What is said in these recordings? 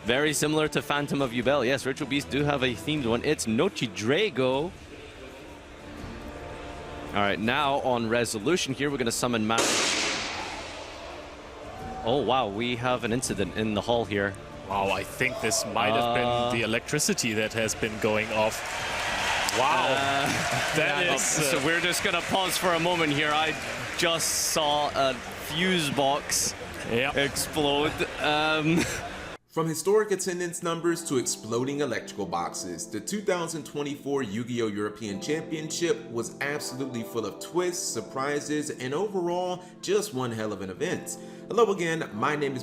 Very similar to Phantom of Yubel. Yes, Ritual Beasts do have a themed one. It's Nochi Drago. All right, now on Resolution here, we're going to summon Oh, wow, we have an incident in the hall here. Wow, I think this might have been the electricity that has been going off. Wow, that is... So we're just going to pause for a moment here. I just saw a fuse box explode. From historic attendance numbers to exploding electrical boxes, the 2024 Yu-Gi-Oh! European Championship was absolutely full of twists, surprises, and overall, just one hell of an event. Hello again, my name is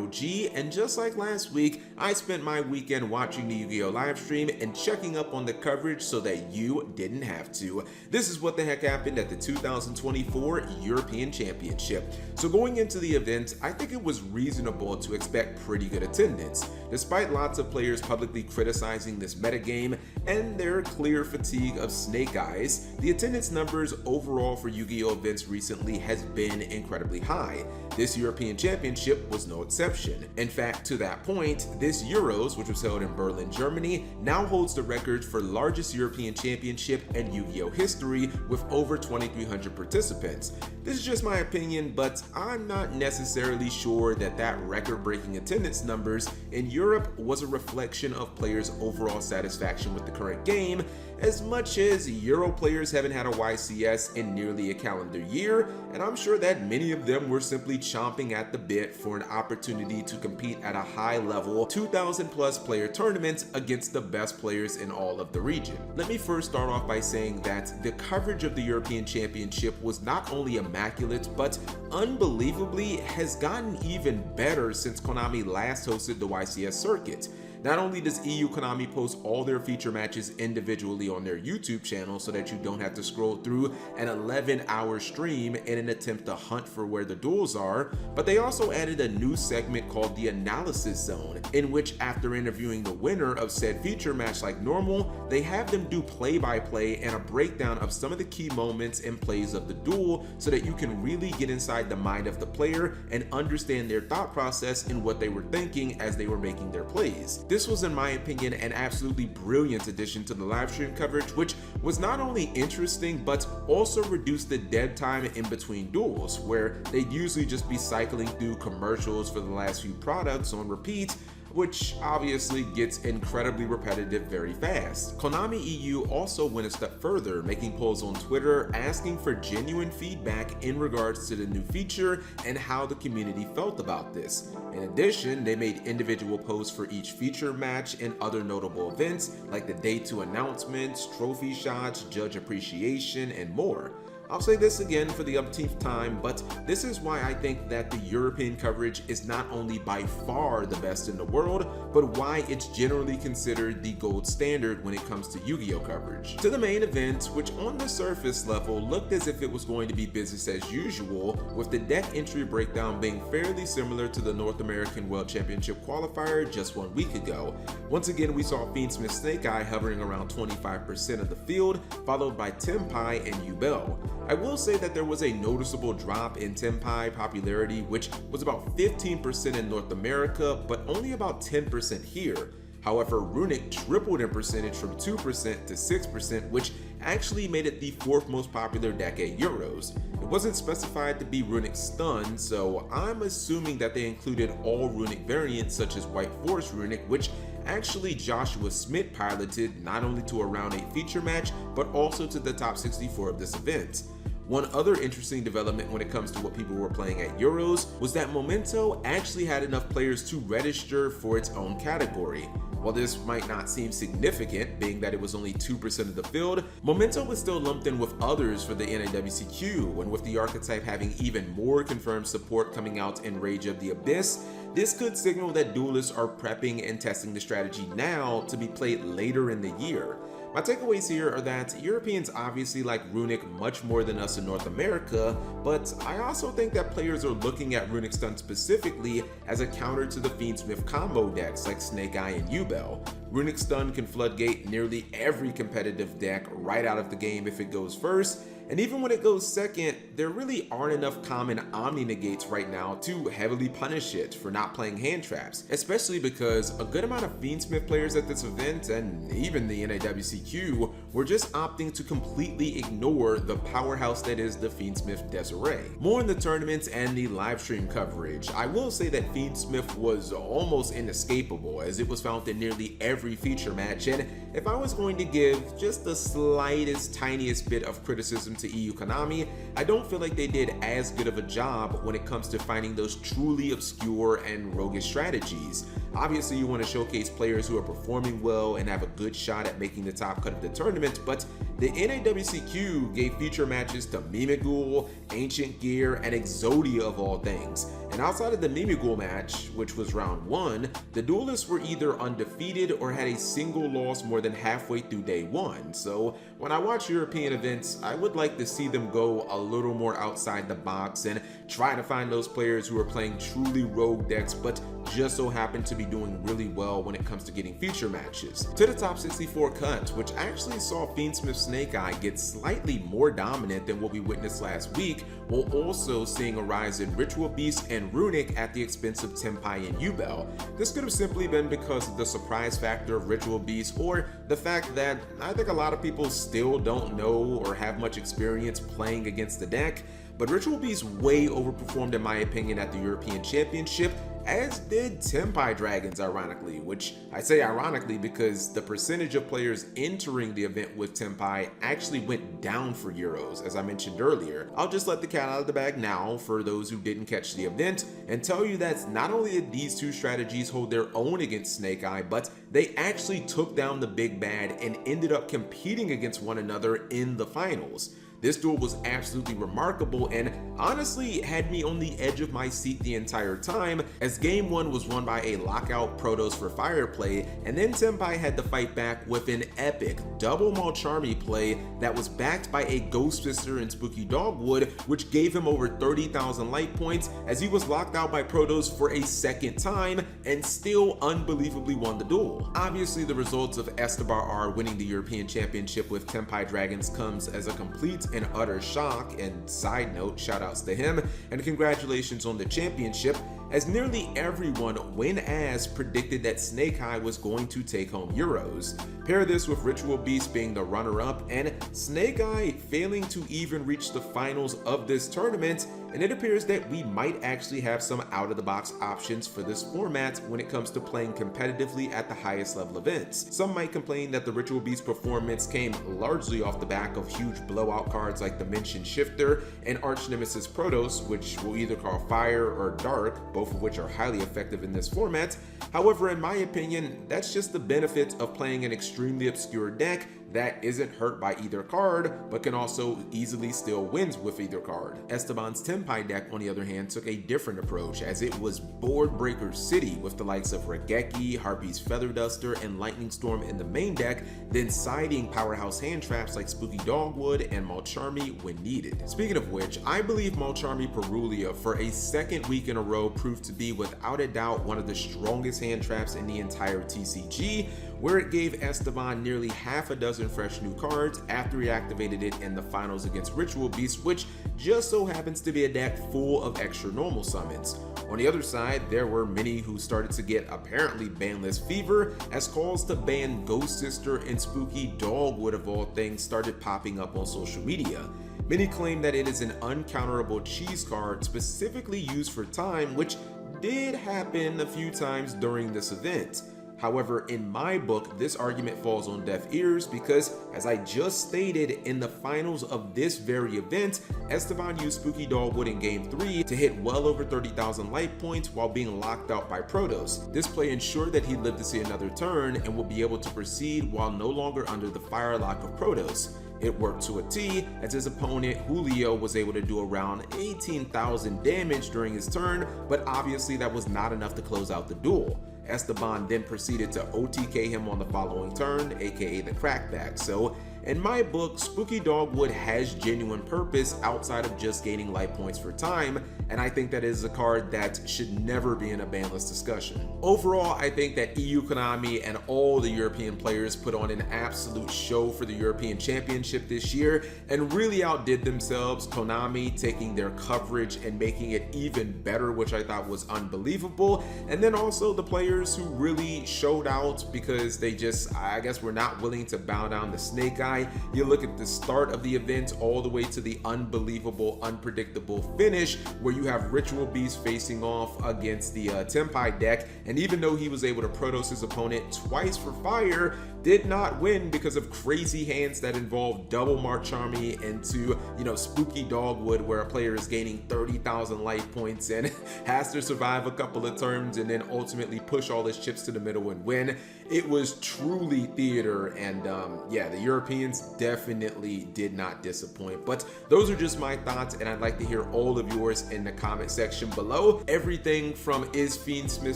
G, and just like last week, I spent my weekend watching the Yu-Gi-Oh! Live stream and checking up on the coverage so that you didn't have to. This is what the heck happened at the 2024 European Championship. So going into the event, I think it was reasonable to expect pretty good attendance. Despite lots of players publicly criticizing this metagame and their clear fatigue of snake eyes, the attendance numbers overall for Yu-Gi-Oh! Events recently has been incredibly high. This European Championship was no exception. In fact, to that point, this Euros, which was held in Berlin, Germany, now holds the record for largest European Championship in Yu-Gi-Oh! History with over 2,300 participants. This is just my opinion, but I'm not necessarily sure that that record-breaking attendance numbers in Europe was a reflection of players' overall satisfaction with the current game, as much as Euro players haven't had a YCS in nearly a calendar year, and I'm sure that many of them were simply chomping at the bit for an opportunity to compete at a high level 2,000 plus player tournament against the best players in all of the region. Let me first start off by saying that the coverage of the European Championship was not only immaculate, but unbelievably has gotten even better since Konami last hosted the YCS circuit. Not only does EU Konami post all their feature matches individually on their YouTube channel so that you don't have to scroll through an 11-hour stream in an attempt to hunt for where the duels are, but they also added a new segment called the Analysis Zone, in which after interviewing the winner of said feature match like normal, they have them do play-by-play and a breakdown of some of the key moments and plays of the duel so that you can really get inside the mind of the player and understand their thought process and what they were thinking as they were making their plays. This was, in my opinion, an absolutely brilliant addition to the live stream coverage, which was not only interesting, but also reduced the dead time in between duels, where they'd usually just be cycling through commercials for the last few products on repeat, which obviously gets incredibly repetitive very fast. Konami EU also went a step further, making polls on Twitter asking for genuine feedback in regards to the new feature and how the community felt about this. In addition, they made individual posts for each feature match and other notable events like the Day 2 announcements, trophy shots, judge appreciation, and more. I'll say this again for the umpteenth time, but this is why I think that the European coverage is not only by far the best in the world, but why it's generally considered the gold standard when it comes to Yu-Gi-Oh! Coverage. To the main event, which on the surface level looked as if it was going to be business as usual, with the deck entry breakdown being fairly similar to the North American World Championship qualifier just 1 week ago. Once again, we saw Fiendsmith Snake Eye hovering around 25% of the field, followed by TENPAI and Yubel. I will say that there was a noticeable drop in TENPAI popularity, which was about 15% in North America, but only about 10% here. However, Runic tripled in percentage from 2% to 6%, which actually made it the 4th most popular deck at Euros. It wasn't specified to be Runic Stun, so I'm assuming that they included all Runic variants such as White Force Runic, which actually Joshua Smith piloted not only to a round 8 feature match, but also to the top 64 of this event. One other interesting development when it comes to what people were playing at Euros was that Memento actually had enough players to register for its own category. While this might not seem significant, being that it was only 2% of the field, Memento was still lumped in with others for the NA WCQ, and with the archetype having even more confirmed support coming out in Rage of the Abyss, this could signal that duelists are prepping and testing the strategy now to be played later in the year. My takeaways here are that Europeans obviously like Runic much more than us in North America, but I also think that players are looking at Runic Stun specifically as a counter to the Fiendsmith combo decks like Snake Eye and Yubel. Runic Stun can floodgate nearly every competitive deck right out of the game if it goes first, And even when it goes second, there really aren't enough common Omni negates right now to heavily punish it for not playing hand traps, especially because a good amount of Fiendsmith players at this event, and even the NA WCQ, were just opting to completely ignore the powerhouse that is the Fiendsmith Desiree. More in the tournaments and the live stream coverage, I will say that Fiendsmith was almost inescapable, as it was found in nearly every feature match, and if I was going to give just the slightest, tiniest bit of criticism to EU Konami, I don't feel like they did as good of a job when it comes to finding those truly obscure and roguish strategies. Obviously, you want to showcase players who are performing well and have a good shot at making the top cut of the tournament, but the NAWCQ gave feature matches to Mimighoul, Ancient Gear, and Exodia of all things. And outside of the Mimighoul match, which was round 1, the duelists were either undefeated or had a single loss more than halfway through day 1. So when I watch European events, I would like to see them go a little more outside the box and try to find those players who are playing truly rogue decks but just so happen to be doing really well when it comes to getting feature matches. To the top 64 cut, which actually saw Fiendsmith Snake Eye get slightly more dominant than what we witnessed last week, while also seeing a rise in Ritual Beast and Runic at the expense of TENPAI and Yubel. This could have simply been because of the surprise factor of Ritual Beast, or the fact that I think a lot of people still don't know or have much experience playing against the deck, but Ritual Beast way overperformed in my opinion at the European Championship, as did TENPAI Dragons, ironically, which I say ironically because the percentage of players entering the event with TENPAI actually went down for Euros, as I mentioned earlier. I'll just let the cat out of the bag now for those who didn't catch the event and tell you that not only did these two strategies hold their own against Snake Eye, but they actually took down the big bad and ended up competing against one another in the finals. This duel was absolutely remarkable and honestly had me on the edge of my seat the entire time, as game 1 was won by a lockout Protoss for fire play, and then TENPAI had to fight back with an epic double Mulcharmy play that was backed by a Ghost Fister and Spooky Dogwood, which gave him over 30,000 light points as he was locked out by Protoss for a second time and still unbelievably won the duel. Obviously, the results of Estebar R winning the European Championship with TENPAI Dragons comes as a complete and utter shock, and side note, shoutouts to him and congratulations on the championship, as nearly everyone, when asked, predicted that Snake Eye was going to take home Euros. Pair this with Ritual Beast being the runner-up and Snake Eye failing to even reach the finals of this tournament, and it appears that we might actually have some out-of-the-box options for this format when it comes to playing competitively at the highest level events. Some might complain that the Ritual Beast performance came largely off the back of huge blowout cards like the mentioned Shifter and Arch Nemesis Protoss, which we'll either call Fire or Dark, both of which are highly effective in this format. However, in my opinion, that's just the benefit of playing an extremely obscure deck that isn't hurt by either card, but can also easily still wins with either card. Esteban's TENPAI deck, on the other hand, took a different approach, as it was Board Breaker City with the likes of Regeki, Harpy's Feather Duster, and Lightning Storm in the main deck, then siding powerhouse hand traps like Spooky Dogwood and Mulcharmy when needed. Speaking of which, I believe Mulcharmy Perulia for a second week in a row proved to be without a doubt one of the strongest hand traps in the entire TCG, where it gave Esteban nearly half a dozen fresh new cards after he activated it in the finals against Ritual Beast, which just so happens to be a deck full of extra normal summons. On the other side, there were many who started to get apparently banlist fever, as calls to ban Ghost Sister and Spooky Dogwood of all things started popping up on social media. Many claim that it is an uncounterable cheese card specifically used for time, which did happen a few times during this event. However, in my book, this argument falls on deaf ears because, as I just stated, in the finals of this very event, Esteban used Spooky Dogwood in Game 3 to hit well over 30,000 light points while being locked out by Protoss. This play ensured that he lived to see another turn and would be able to proceed while no longer under the fire lock of Protoss. It worked to a T, as his opponent Julio was able to do around 18,000 damage during his turn, but obviously that was not enough to close out the duel. Esteban then proceeded to OTK him on the following turn, aka the crackback. So in my book, Spooky Dogwood has genuine purpose outside of just gaining life points for time, and I think that is a card that should never be in a ban list discussion. Overall, I think that EU Konami and all the European players put on an absolute show for the European Championship this year and really outdid themselves, Konami taking their coverage and making it even better, which I thought was unbelievable. And then also the players who really showed out because they just, I guess, were not willing to bow down to Snake Eye. You look at the start of the event all the way to the unbelievable, unpredictable finish where you have Ritual Beast facing off against the TENPAI deck, and even though he was able to Protoss his opponent twice for fire, did not win because of crazy hands that involve double Mulcharmy into, Spooky Dogwood, where a player is gaining 30,000 life points and has to survive a couple of turns and then ultimately push all his chips to the middle and win. It was truly theater, and yeah, the Europeans definitely did not disappoint. But those are just my thoughts, and I'd like to hear all of yours in the comment section below. Everything from is Fiendsmith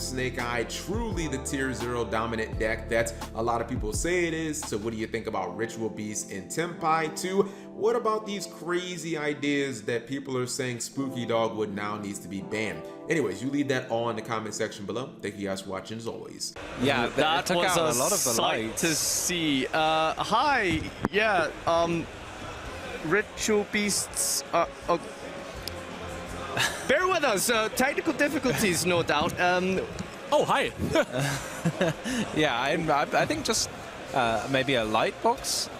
Snake Eye truly the tier 0 dominant deck that a lot of people say it is? So what do you think about Ritual Beast and TENPAI? To what about these crazy ideas that people are saying Spooky Dogwood now needs to be banned? Anyways, you leave that all in the comment section below. Thank you guys for watching as always. Yeah, that took was out a lot of the sight lights to see. Hi, yeah, Ritual Beasts. Bear with us. Technical difficulties, no doubt. Oh, hi. Yeah, I think just maybe a light box